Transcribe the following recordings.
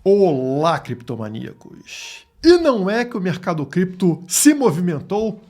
Olá, criptomaníacos! E não é que o mercado cripto se movimentou,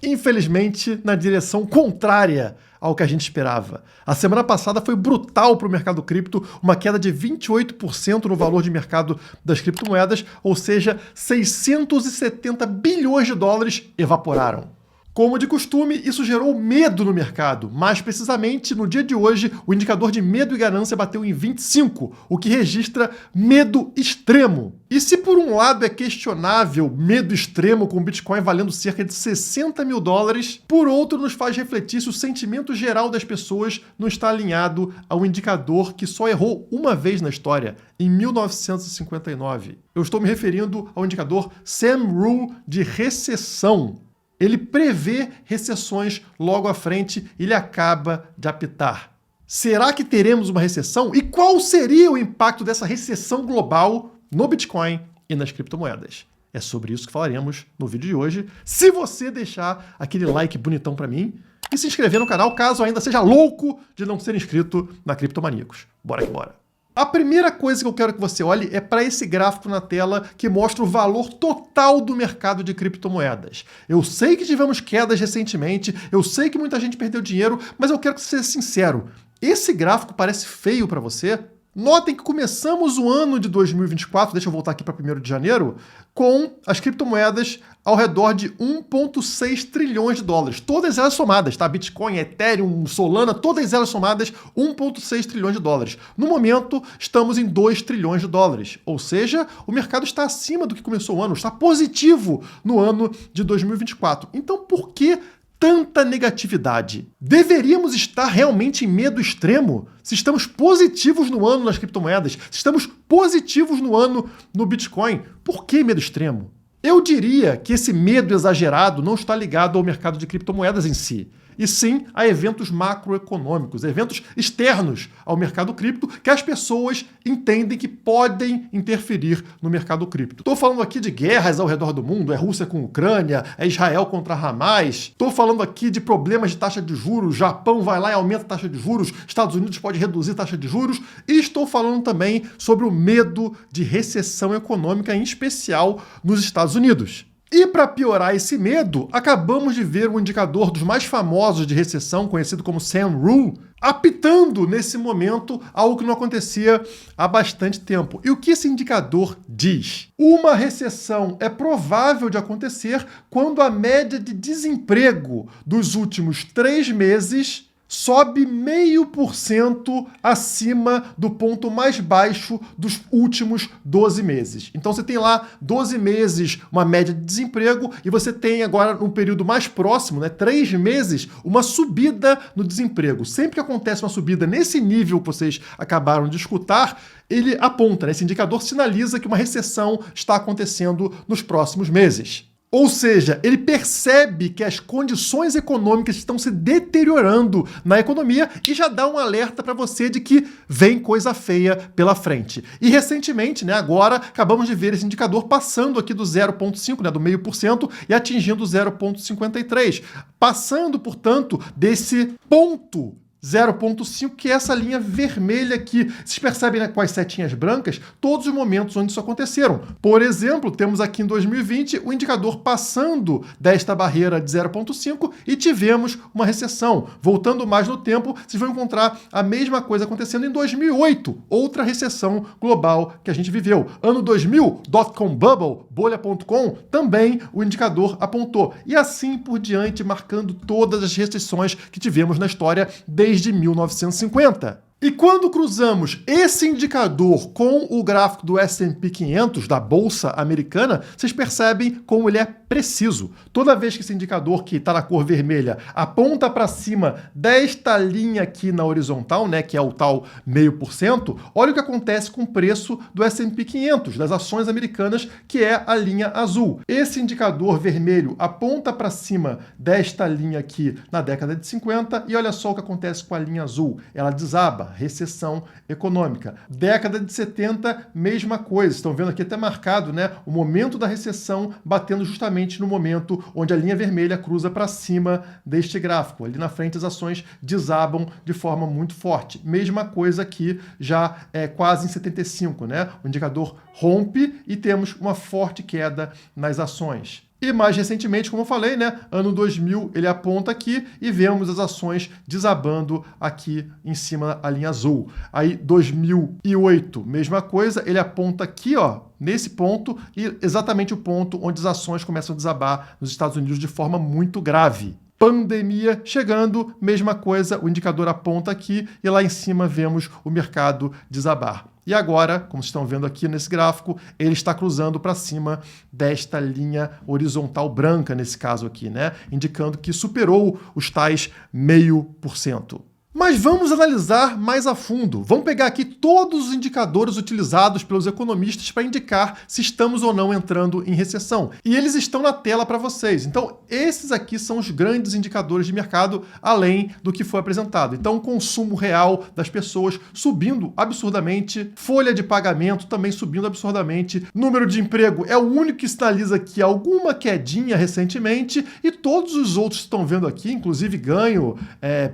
infelizmente, na direção contrária ao que a gente esperava. A semana passada foi brutal para o mercado cripto, uma queda de 28% no valor de mercado das criptomoedas, ou seja, 670 bilhões de dólares evaporaram. Como de costume, isso gerou medo no mercado. Mais precisamente, no dia de hoje, o indicador de medo e ganância bateu em 25, o que registra medo extremo. E se por um lado é questionável medo extremo com o Bitcoin valendo cerca de 60 mil dólares, por outro nos faz refletir se o sentimento geral das pessoas não está alinhado ao indicador que só errou uma vez na história, em 1959. Eu estou me referindo ao indicador Sam Rule de recessão. Ele prevê recessões logo à frente e ele acaba de apitar. Será que teremos uma recessão? E qual seria o impacto dessa recessão global no Bitcoin e nas criptomoedas? É sobre isso que falaremos no vídeo de hoje. Se você deixar aquele like bonitão para mim e se inscrever no canal, caso ainda seja louco de não ser inscrito na Criptomaníacos. Bora que bora! A primeira coisa que eu quero que você olhe é para esse gráfico na tela que mostra o valor total do mercado de criptomoedas. Eu sei que tivemos quedas recentemente, eu sei que muita gente perdeu dinheiro, mas eu quero que você seja sincero. Esse gráfico parece feio para você? Notem que começamos o ano de 2024, deixa eu voltar aqui para 1º de janeiro, com as criptomoedas ao redor de 1,6 trilhões de dólares. Todas elas somadas, tá? Bitcoin, Ethereum, Solana, todas elas somadas, 1,6 trilhões de dólares. No momento, estamos em 2 trilhões de dólares. Ou seja, o mercado está acima do que começou o ano, está positivo no ano de 2024. Então, por que tanta negatividade? Deveríamos estar realmente em medo extremo? Se estamos positivos no ano nas criptomoedas, se estamos positivos no ano no Bitcoin, por que medo extremo? Eu diria que esse medo exagerado não está ligado ao mercado de criptomoedas em si, e sim a eventos macroeconômicos, eventos externos ao mercado cripto que as pessoas entendem que podem interferir no mercado cripto. Estou falando aqui de guerras ao redor do mundo, é Rússia com Ucrânia, é Israel contra Hamas. Estou falando aqui de problemas de taxa de juros, Japão vai lá e aumenta a taxa de juros, Estados Unidos pode reduzir a taxa de juros. E estou falando também sobre o medo de recessão econômica, em especial nos Estados Unidos. E para piorar esse medo, acabamos de ver um indicador dos mais famosos de recessão, conhecido como Sam Rule, apitando nesse momento algo que não acontecia há bastante tempo. E o que esse indicador diz? Uma recessão é provável de acontecer quando a média de desemprego dos últimos 3 meses sobe 0,5% acima do ponto mais baixo dos últimos 12 meses. Então você tem lá 12 meses, uma média de desemprego, e você tem agora, num período mais próximo, 3 meses, uma subida no desemprego. Sempre que acontece uma subida nesse nível que vocês acabaram de escutar, ele aponta, esse indicador sinaliza que uma recessão está acontecendo nos próximos meses. Ou seja, ele percebe que as condições econômicas estão se deteriorando na economia e já dá um alerta para você de que vem coisa feia pela frente. E recentemente, agora, acabamos de ver esse indicador passando aqui do 0,5%, do 0,5%, e atingindo 0,53%. Passando, portanto, desse ponto 0,5, que é essa linha vermelha aqui. Vocês percebem com as setinhas brancas todos os momentos onde isso aconteceram. Por exemplo, temos aqui em 2020 o indicador passando desta barreira de 0,5 e tivemos uma recessão. Voltando mais no tempo, vocês vão encontrar a mesma coisa acontecendo em 2008, outra recessão global que a gente viveu. Ano 2000, dot-com bubble, bolha.com, também o indicador apontou. E assim por diante, marcando todas as recessões que tivemos na história desde 1950. E quando cruzamos esse indicador com o gráfico do S&P 500, da Bolsa Americana, vocês percebem como ele é preciso. Toda vez que esse indicador, que está na cor vermelha, aponta para cima desta linha aqui na horizontal, que é o tal 0,5%, olha o que acontece com o preço do S&P 500, das ações americanas, que é a linha azul. Esse indicador vermelho aponta para cima desta linha aqui na década de 50 e olha só o que acontece com a linha azul. Ela desaba, recessão econômica. Década de 70, mesma coisa. Estão vendo aqui até marcado, né, o momento da recessão batendo justamente no momento onde a linha vermelha cruza para cima deste gráfico. Ali na frente as ações desabam de forma muito forte. Mesma coisa aqui, já quase em 75, né? O indicador rompe e temos uma forte queda nas ações. E mais recentemente, como eu falei, né, ano 2000, ele aponta aqui e vemos as ações desabando aqui em cima da linha azul. Aí 2008, mesma coisa, ele aponta aqui, ó, nesse ponto, e exatamente o ponto onde as ações começam a desabar nos Estados Unidos de forma muito grave. Pandemia chegando, mesma coisa, o indicador aponta aqui e lá em cima vemos o mercado desabar. E agora, como vocês estão vendo aqui nesse gráfico, ele está cruzando para cima desta linha horizontal branca, nesse caso aqui, né? Indicando que superou os tais 0,5%. Mas vamos analisar mais a fundo. Vamos pegar aqui todos os indicadores utilizados pelos economistas para indicar se estamos ou não entrando em recessão. E eles estão na tela para vocês. Então, esses aqui são os grandes indicadores de mercado, além do que foi apresentado. Então, o consumo real das pessoas subindo absurdamente, folha de pagamento também subindo absurdamente, número de emprego é o único que sinaliza aqui alguma quedinha recentemente, e todos os outros que estão vendo aqui, inclusive ganho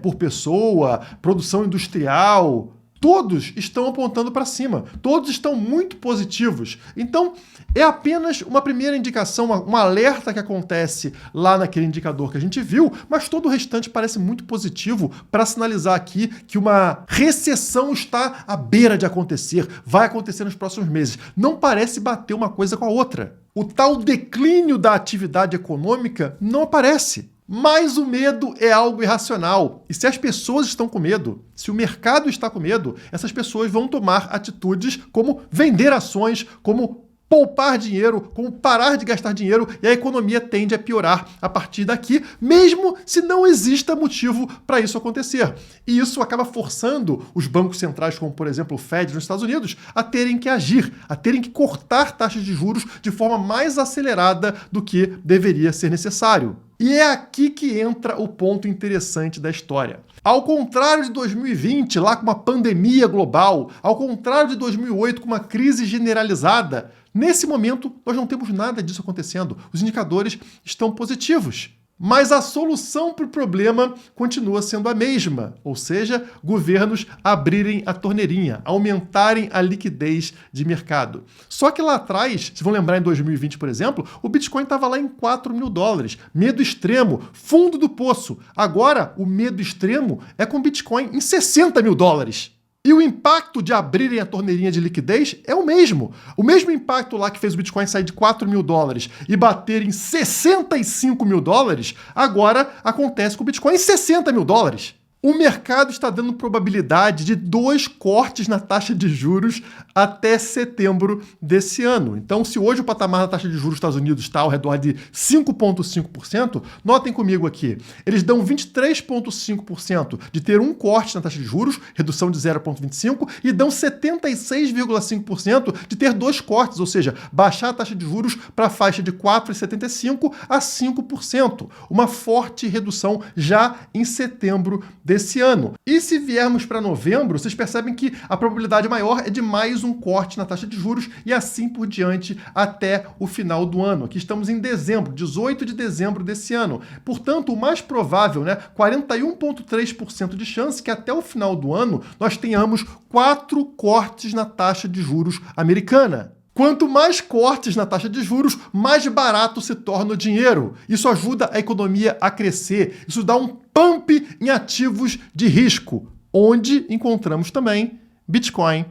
por pessoa, produção industrial, todos estão apontando para cima, todos estão muito positivos. Então, é apenas uma primeira indicação, um alerta que acontece lá naquele indicador que a gente viu, mas todo o restante parece muito positivo para sinalizar aqui que uma recessão está à beira de acontecer, vai acontecer nos próximos meses. Não parece bater uma coisa com a outra. O tal declínio da atividade econômica não aparece. Mas o medo é algo irracional. E se as pessoas estão com medo, se o mercado está com medo, essas pessoas vão tomar atitudes como vender ações, como poupar dinheiro, como parar de gastar dinheiro, e a economia tende a piorar a partir daqui, mesmo se não exista motivo para isso acontecer. E isso acaba forçando os bancos centrais, como por exemplo o Fed nos Estados Unidos, a terem que agir, a terem que cortar taxas de juros de forma mais acelerada do que deveria ser necessário. E é aqui que entra o ponto interessante da história. Ao contrário de 2020, lá com uma pandemia global, ao contrário de 2008, com uma crise generalizada, nesse momento nós não temos nada disso acontecendo. Os indicadores estão positivos. Mas a solução para o problema continua sendo a mesma, ou seja, governos abrirem a torneirinha, aumentarem a liquidez de mercado. Só que lá atrás, se vão lembrar em 2020, por exemplo, o Bitcoin estava lá em $4.000, medo extremo, fundo do poço. Agora, o medo extremo é com Bitcoin em $60.000. E o impacto de abrirem a torneirinha de liquidez é o mesmo. O mesmo impacto lá que fez o Bitcoin sair de $4.000 e bater em $65.000, agora acontece com o Bitcoin em $60.000. O mercado está dando probabilidade de 2 cortes na taxa de juros até setembro desse ano. Então, se hoje o patamar da taxa de juros dos Estados Unidos está ao redor de 5,5%, notem comigo aqui, eles dão 23,5% de ter um corte na taxa de juros, redução de 0,25%, e dão 76,5% de ter 2 cortes, ou seja, baixar a taxa de juros para a faixa de 4,75% a 5%. Uma forte redução já em setembro desse ano. E se viermos para novembro, vocês percebem que a probabilidade maior é de mais um corte na taxa de juros e assim por diante até o final do ano. Aqui estamos em dezembro, 18 de dezembro desse ano. Portanto, o mais provável, 41,3% de chance que até o final do ano nós tenhamos 4 cortes na taxa de juros americana. Quanto mais cortes na taxa de juros, mais barato se torna o dinheiro. Isso ajuda a economia a crescer. Isso dá um pump em ativos de risco, onde encontramos também Bitcoin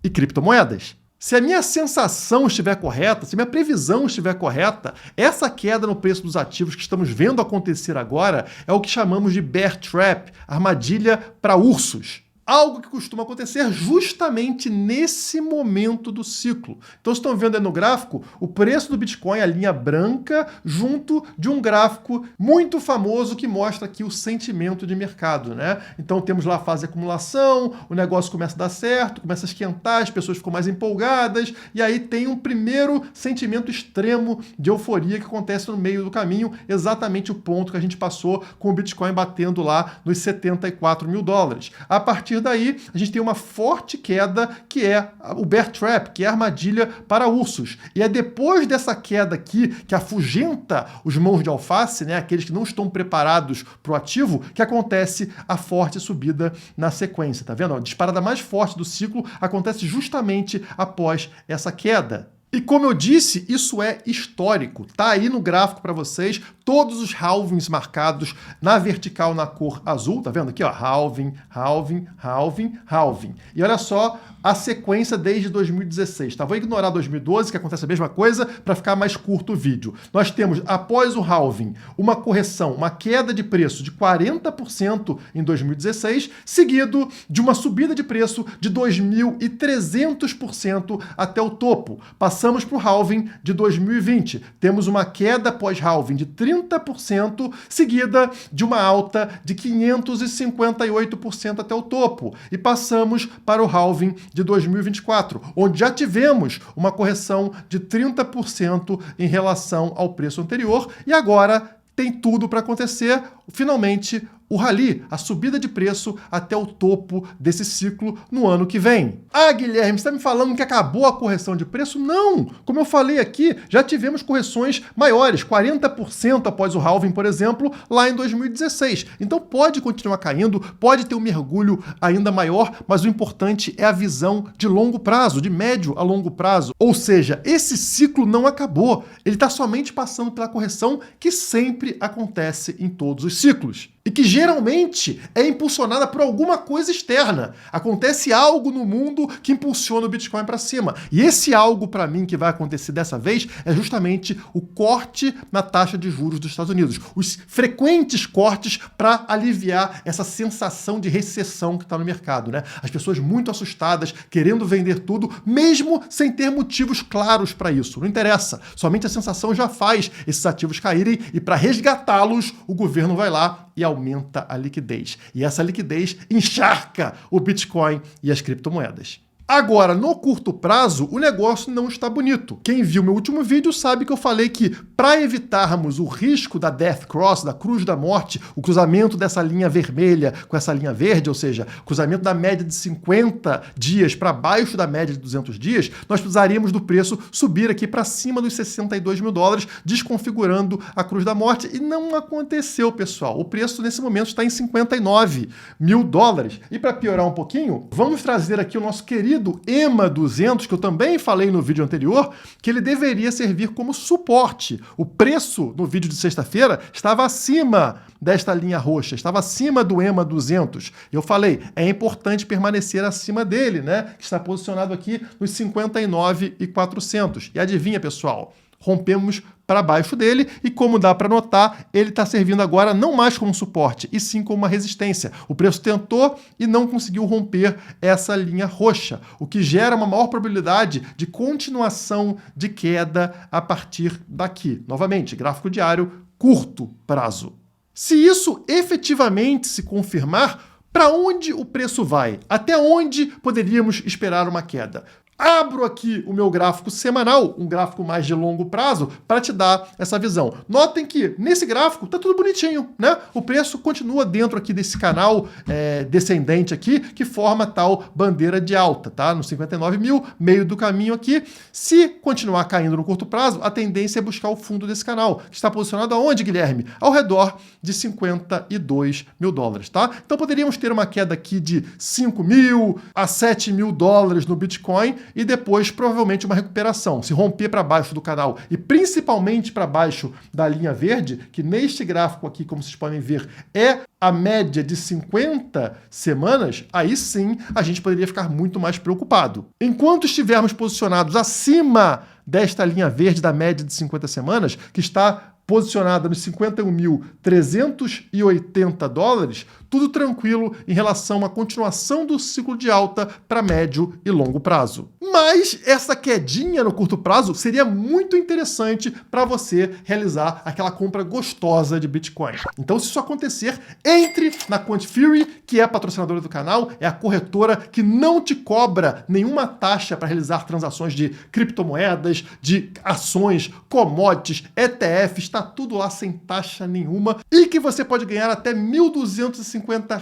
e criptomoedas. Se a minha sensação estiver correta, se a minha previsão estiver correta, essa queda no preço dos ativos que estamos vendo acontecer agora é o que chamamos de bear trap, armadilha para ursos. Algo que costuma acontecer justamente nesse momento do ciclo. Então, vocês estão vendo aí no gráfico o preço do Bitcoin, a linha branca, junto de um gráfico muito famoso que mostra aqui o sentimento de mercado, Então, temos lá a fase de acumulação, o negócio começa a dar certo, começa a esquentar, as pessoas ficam mais empolgadas, e aí tem um primeiro sentimento extremo de euforia que acontece no meio do caminho, exatamente o ponto que a gente passou com o Bitcoin batendo lá nos $74.000. A partir partir daí, a gente tem uma forte queda, que é o bear trap, que é a armadilha para ursos. E é depois dessa queda aqui, que afugenta os mãos de alface, né, aqueles que não estão preparados para o ativo, que acontece a forte subida na sequência. Tá vendo? A disparada mais forte do ciclo acontece justamente após essa queda. E como eu disse, isso é histórico. Tá aí no gráfico para vocês todos os halvings marcados na vertical na cor azul. Tá vendo aqui, ó? Halving, halving, halving, halving. E olha só a sequência desde 2016. Tá? Vou ignorar 2012, que acontece a mesma coisa, para ficar mais curto o vídeo. Nós temos, após o halving, uma correção, uma queda de preço de 40% em 2016, seguido de uma subida de preço de 2.300% até o topo. Passamos para o halving de 2020. Temos uma queda pós-halving de 30%, seguida de uma alta de 558% até o topo. E passamos para o halving de 2024, onde já tivemos uma correção de 30% em relação ao preço anterior, e agora tem tudo para acontecer, finalmente, o rally, a subida de preço até o topo desse ciclo no ano que vem. Ah, Guilherme, você está me falando que acabou a correção de preço? Não! Como eu falei aqui, já tivemos correções maiores, 40% após o halving, por exemplo, lá em 2016. Então pode continuar caindo, pode ter um mergulho ainda maior, mas o importante é a visão de longo prazo, de médio a longo prazo. Ou seja, esse ciclo não acabou, ele está somente passando pela correção que sempre acontece em todos os ciclos. E que geralmente é impulsionada por alguma coisa externa. Acontece algo no mundo que impulsiona o Bitcoin para cima. E esse algo, para mim, que vai acontecer dessa vez, é justamente o corte na taxa de juros dos Estados Unidos. Os frequentes cortes para aliviar essa sensação de recessão que está no mercado, né? As pessoas muito assustadas, querendo vender tudo, mesmo sem ter motivos claros para isso. Não interessa. Somente a sensação já faz esses ativos caírem e para resgatá-los, o governo vai lá e aumenta a liquidez. E essa liquidez encharca o Bitcoin e as criptomoedas. Agora, no curto prazo, o negócio não está bonito. Quem viu meu último vídeo sabe que eu falei que, para evitarmos o risco da Death Cross, da Cruz da Morte, o cruzamento dessa linha vermelha com essa linha verde, ou seja, cruzamento da média de 50 dias para baixo da média de 200 dias, nós precisaríamos do preço subir aqui para cima dos 62 mil dólares, desconfigurando a Cruz da Morte. E não aconteceu, pessoal. O preço, nesse momento, está em 59 mil dólares. E para piorar um pouquinho, vamos trazer aqui o nosso querido EMA 200, que eu também falei no vídeo anterior, que ele deveria servir como suporte. O preço no vídeo de sexta-feira estava acima desta linha roxa, estava acima do EMA 200. Eu falei, é importante permanecer acima dele, né? Que está posicionado aqui nos 59.400. E adivinha, pessoal? Rompemos para baixo dele e, como dá para notar, ele está servindo agora não mais como suporte, e sim como uma resistência. O preço tentou e não conseguiu romper essa linha roxa, o que gera uma maior probabilidade de continuação de queda a partir daqui. Novamente, gráfico diário, curto prazo. Se isso efetivamente se confirmar, para onde o preço vai? Até onde poderíamos esperar uma queda? Abro aqui o meu gráfico semanal, um gráfico mais de longo prazo, para te dar essa visão. Notem que nesse gráfico tá tudo bonitinho, né? O preço continua dentro aqui desse canal descendente aqui, que forma tal bandeira de alta, tá? No 59 mil, meio do caminho aqui. Se continuar caindo no curto prazo, a tendência é buscar o fundo desse canal, que está posicionado aonde, Guilherme? Ao redor de 52 mil dólares, tá? Então poderíamos ter uma queda aqui de 5 mil a 7 mil dólares no Bitcoin, e depois provavelmente uma recuperação. Se romper para baixo do canal e principalmente para baixo da linha verde, que neste gráfico aqui, como vocês podem ver, é a média de 50 semanas, aí sim a gente poderia ficar muito mais preocupado. Enquanto estivermos posicionados acima desta linha verde da média de 50 semanas, que está posicionada nos 51.380 dólares, tudo tranquilo em relação à continuação do ciclo de alta para médio e longo prazo. Mas essa quedinha no curto prazo seria muito interessante para você realizar aquela compra gostosa de Bitcoin. Então, se isso acontecer, entre na Quant Fury, que é a patrocinadora do canal, é a corretora que não te cobra nenhuma taxa para realizar transações de criptomoedas, de ações, commodities, ETFs, está tudo lá sem taxa nenhuma, e que você pode ganhar até R$ 1.250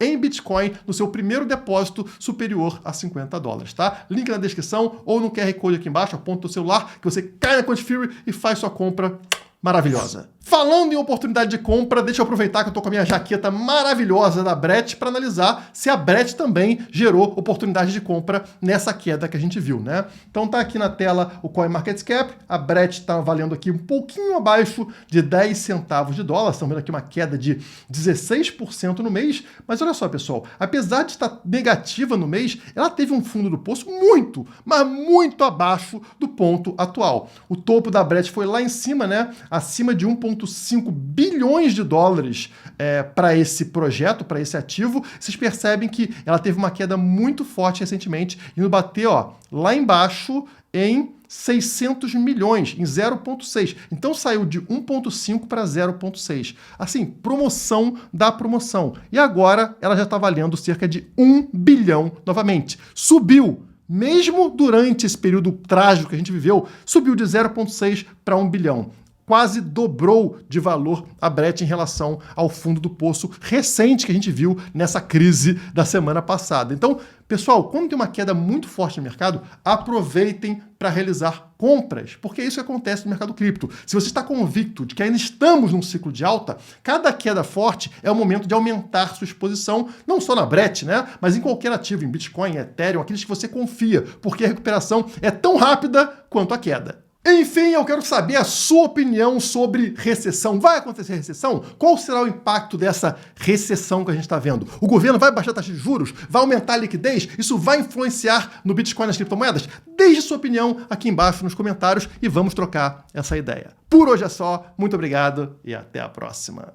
em Bitcoin no seu primeiro depósito superior a $50, tá? Link na descrição ou no QR Code aqui embaixo, aponta o celular que você cai na Quant Fury e faz sua compra maravilhosa. Falando em oportunidade de compra, deixa eu aproveitar que eu tô com a minha jaqueta maravilhosa da Brett para analisar se a Brett também gerou oportunidade de compra nessa queda que a gente viu, né? Então tá aqui na tela o CoinMarketCap, a Brett tá valendo aqui um pouquinho abaixo de 10 centavos de dólar, estamos vendo aqui uma queda de 16% no mês, mas olha só, pessoal, apesar de estar negativa no mês, ela teve um fundo do poço muito, mas muito abaixo do ponto atual. O topo da Brett foi lá em cima, né? Acima de 1,5 bilhões de dólares para esse projeto, para esse ativo. Vocês percebem que ela teve uma queda muito forte recentemente, indo bater lá embaixo em 600 milhões, em 0,6. Então saiu de 1,5 para 0,6. Assim, promoção da promoção. E agora ela já está valendo cerca de 1 bilhão novamente. Subiu. Mesmo durante esse período trágico que a gente viveu, subiu de 0,6 para 1 bilhão. Quase dobrou de valor a Brett em relação ao fundo do poço recente que a gente viu nessa crise da semana passada. Então, pessoal, quando tem uma queda muito forte no mercado, aproveitem para realizar compras, porque é isso que acontece no mercado cripto. Se você está convicto de que ainda estamos num ciclo de alta, cada queda forte é o momento de aumentar sua exposição, não só na Brett, né, mas em qualquer ativo, em Bitcoin, Ethereum, aqueles que você confia, porque a recuperação é tão rápida quanto a queda. Enfim, eu quero saber a sua opinião sobre recessão. Vai acontecer recessão? Qual será o impacto dessa recessão que a gente está vendo? O governo vai baixar a taxa de juros? Vai aumentar a liquidez? Isso vai influenciar no Bitcoin e nas criptomoedas? Deixe sua opinião aqui embaixo nos comentários e vamos trocar essa ideia. Por hoje é só, muito obrigado e até a próxima.